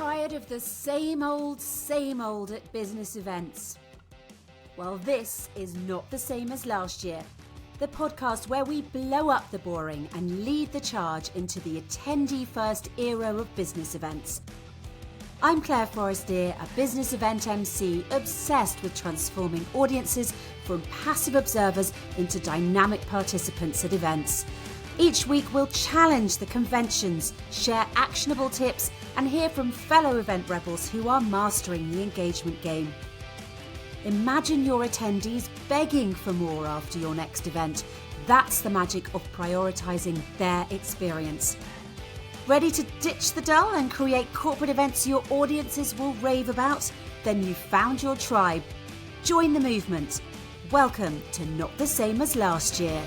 Tired of the same old at business events? Well, this is not the same as last year. The podcast where we blow up the boring and lead the charge into the attendee-first era of business events. I'm Clare, Forestier, a business event MC obsessed with transforming audiences from passive observers into dynamic participants at events. Each week we'll challenge the conventions, share actionable tips, and hear from fellow event rebels who are mastering the engagement game. Imagine your attendees begging for more after your next event. That's the magic of prioritising their experience. Ready to ditch the dull and create corporate events your audiences will rave about? Then you've found your tribe. Join the movement. Welcome to Not the Same as Last Year.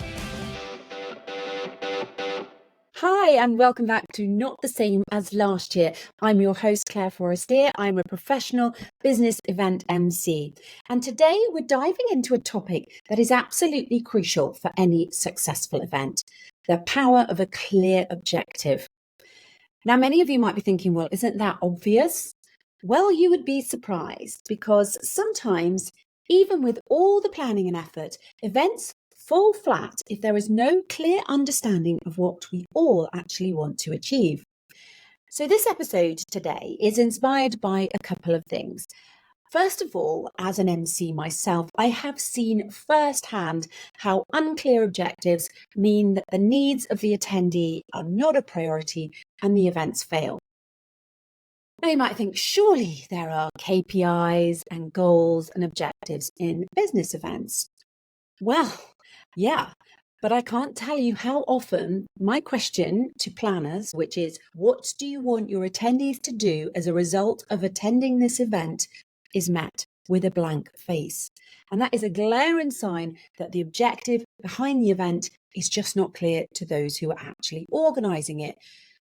Hi, and welcome back to Not the Same as Last Year. I'm your host, Clare Forestier. I'm a professional business event MC. And today we're diving into a topic that is absolutely crucial for any successful event: the power of a clear objective. Now, many of you might be thinking, well, isn't that obvious? Well, you would be surprised, because sometimes, even with all the planning and effort, events fall flat if there is no clear understanding of what we all actually want to achieve. So this episode today is inspired by a couple of things. First of all, as an MC myself, I have seen firsthand how unclear objectives mean that the needs of the attendee are not a priority and the events fail. Now, you might think, surely there are KPIs and goals and objectives in business events. Well, yeah, but I can't tell you how often my question to planners, which is, what do you want your attendees to do as a result of attending this event, is met with a blank face. And that is a glaring sign that the objective behind the event is just not clear to those who are actually organising it.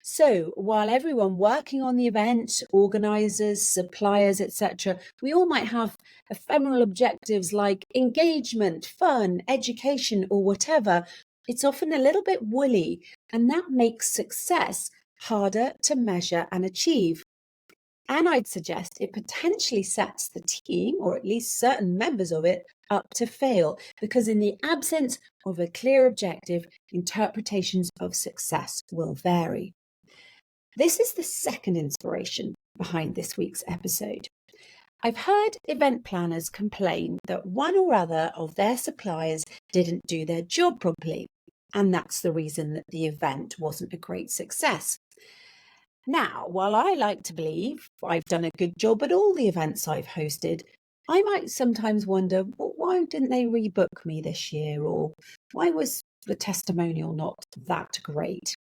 So while everyone working on the event, organisers, suppliers, etc., we all might have ephemeral objectives like engagement, fun, education, or whatever, it's often a little bit woolly, and that makes success harder to measure and achieve. And I'd suggest it potentially sets the team, or at least certain members of it, up to fail, because in the absence of a clear objective, interpretations of success will vary. This is the second inspiration behind this week's episode. I've heard event planners complain that one or other of their suppliers didn't do their job properly, and that's the reason that the event wasn't a great success. Now, while I like to believe I've done a good job at all the events I've hosted, I might sometimes wonder, well, why didn't they rebook me this year? Or why was the testimonial not that great?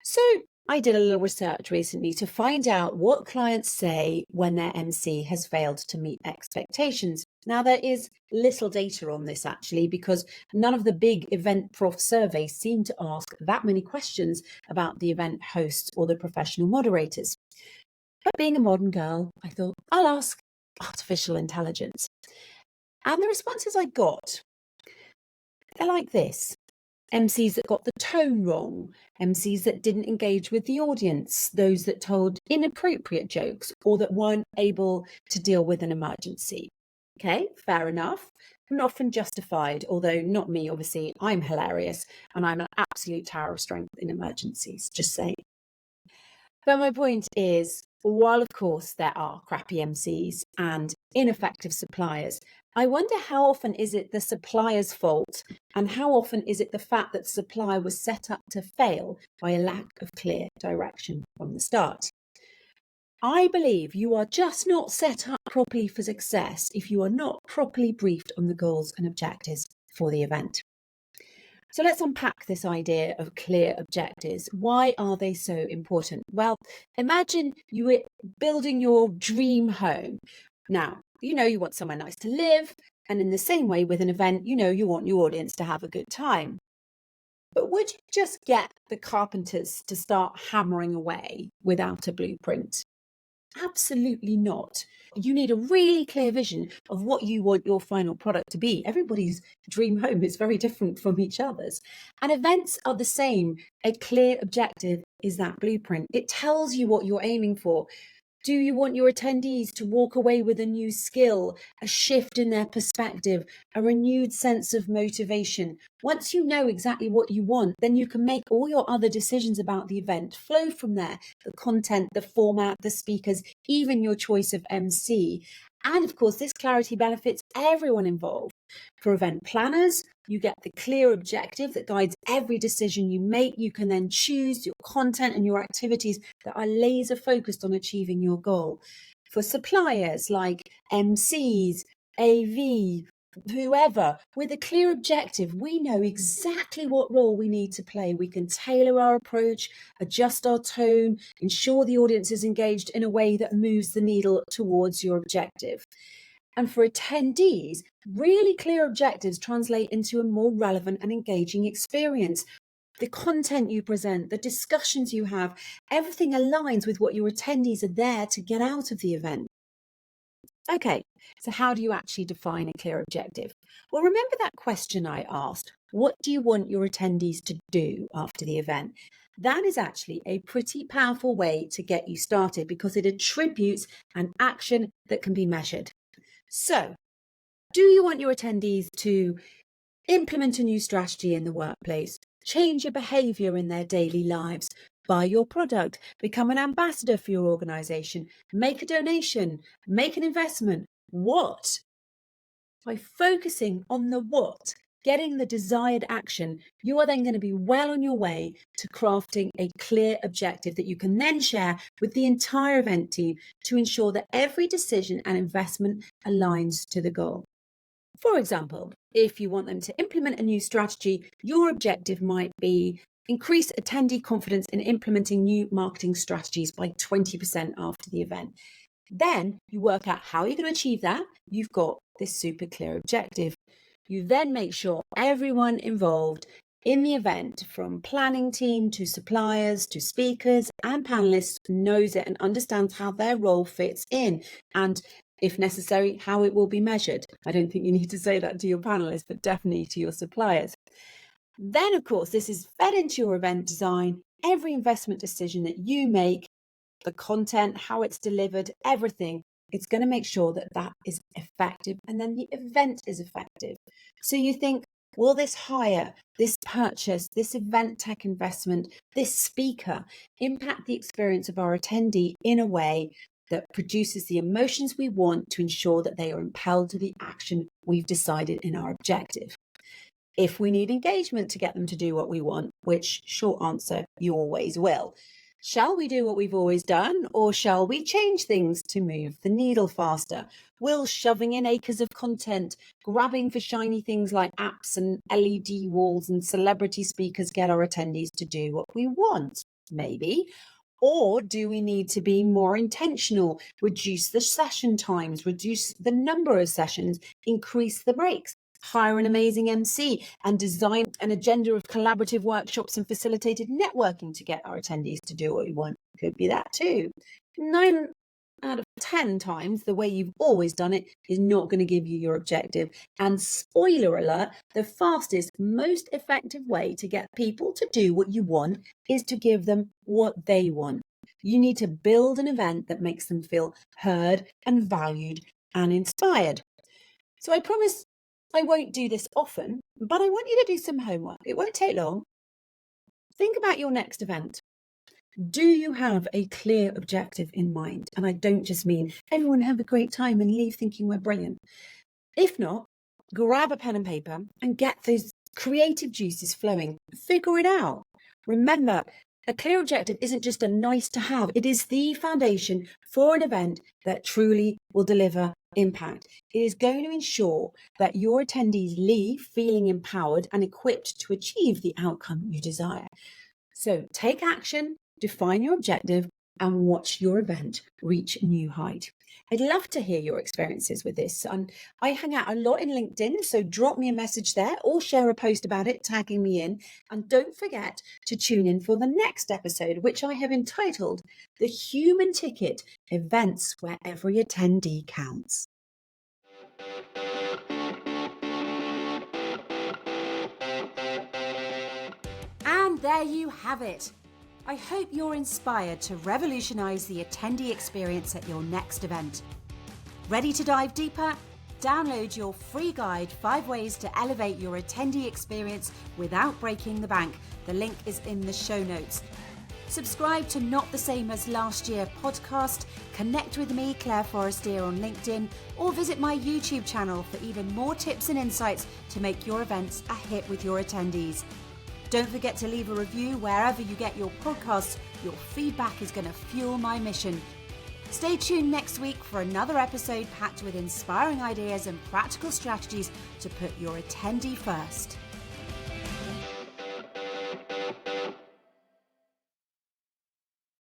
So I did a little research recently to find out what clients say when their MC has failed to meet expectations. Now, there is little data on this actually, because none of the big event prof surveys seem to ask that many questions about the event hosts or the professional moderators. But being a modern girl, I thought I'll ask artificial intelligence. And the responses I got, they're like this. MCs that got the tone wrong, MCs that didn't engage with the audience, those that told inappropriate jokes, or that weren't able to deal with an emergency. Okay, fair enough, and often justified, although not me, obviously. I'm hilarious, and I'm an absolute tower of strength in emergencies, just saying. But my point is, while of course there are crappy MCs and ineffective suppliers, I wonder how often is it the supplier's fault, and how often is it the fact that the supplier was set up to fail by a lack of clear direction from the start. I believe you are just not set up properly for success if you are not properly briefed on the goals and objectives for the event. So let's unpack this idea of clear objectives. Why are they so important? Well, imagine you were building your dream home. Now, you want somewhere nice to live, and in the same way with an event, you want your audience to have a good time. But would you just get the carpenters to start hammering away without a blueprint? Absolutely not. You need a really clear vision of what you want your final product to be. Everybody's dream home is very different from each other's. And events are the same. A clear objective is that blueprint. It tells you what you're aiming for. Do you want your attendees to walk away with a new skill, a shift in their perspective, a renewed sense of motivation? Once you know exactly what you want, then you can make all your other decisions about the event flow from there. The content, the format, the speakers, even your choice of MC. And of course, this clarity benefits everyone involved. For event planners, you get the clear objective that guides every decision you make. You can then choose your content and your activities that are laser focused on achieving your goal. For suppliers like MCs, AV, whoever, with a clear objective, we know exactly what role we need to play. We can tailor our approach, adjust our tone, ensure the audience is engaged in a way that moves the needle towards your objective. And for attendees, really clear objectives translate into a more relevant and engaging experience. The content you present, the discussions you have, everything aligns with what your attendees are there to get out of the event. Okay, so how do you actually define a clear objective? Well, remember that question I asked, what do you want your attendees to do after the event? That is actually a pretty powerful way to get you started because it attributes an action that can be measured. So, do you want your attendees to implement a new strategy in the workplace, change a behaviour in their daily lives, buy your product, become an ambassador for your organisation, make a donation, make an investment? What? By focusing on the what, getting the desired action, you are then going to be well on your way to crafting a clear objective that you can then share with the entire event team to ensure that every decision and investment aligns to the goal. For example, if you want them to implement a new strategy, your objective might be increase attendee confidence in implementing new marketing strategies by 20% after the event. Then you work out how you're going to achieve that. You've got this super clear objective. You then make sure everyone involved in the event, from planning team to suppliers to speakers and panelists, knows it and understands how their role fits in, and if necessary, how it will be measured. I don't think you need to say that to your panelists, but definitely to your suppliers. Then, of course, this is fed into your event design. Every investment decision that you make, the content, how it's delivered, everything, it's going to make sure that that is effective, and then the event is effective. So you think, will this hire, this purchase, this event tech investment, this speaker impact the experience of our attendee in a way that produces the emotions we want to ensure that they are impelled to the action we've decided in our objective? If we need engagement to get them to do what we want, which, short answer, you always will. Shall we do what we've always done, or shall we change things to move the needle faster? Will shoving in acres of content, grabbing for shiny things like apps and LED walls and celebrity speakers get our attendees to do what we want? Maybe. Or do we need to be more intentional, reduce the session times, reduce the number of sessions, increase the breaks, hire an amazing MC, and design an agenda of collaborative workshops and facilitated networking to get our attendees to do what we want? Could be that too. 9 out of 10 times, the way you've always done it is not going to give you your objective. And spoiler alert, the fastest, most effective way to get people to do what you want is to give them what they want. You need to build an event that makes them feel heard and valued and inspired. So I promise I won't do this often, but I want you to do some homework. It won't take long. Think about your next event. Do you have a clear objective in mind? And I don't just mean everyone have a great time and leave thinking we're brilliant. If not, grab a pen and paper and get those creative juices flowing. Figure it out. Remember, a clear objective isn't just a nice to have. It is the foundation for an event that truly will deliver impact. It is going to ensure that your attendees leave feeling empowered and equipped to achieve the outcome you desire. So take action, define your objective, and watch your event reach a new height. I'd love to hear your experiences with this. And I hang out a lot in LinkedIn, so drop me a message there or share a post about it, tagging me in. And don't forget to tune in for the next episode, which I have entitled The Human Ticket: Events Where Every Attendee Counts. And there you have it. I hope you're inspired to revolutionise the attendee experience at your next event. Ready to dive deeper? Download your free guide, 5 ways to elevate your attendee experience without breaking the bank. The link is in the show notes. Subscribe to Not the Same as Last Year podcast, connect with me, Clare Forestier, on LinkedIn, or visit my YouTube channel for even more tips and insights to make your events a hit with your attendees. Don't forget to leave a review wherever you get your podcasts. Your feedback is going to fuel my mission. Stay tuned next week for another episode packed with inspiring ideas and practical strategies to put your attendee first.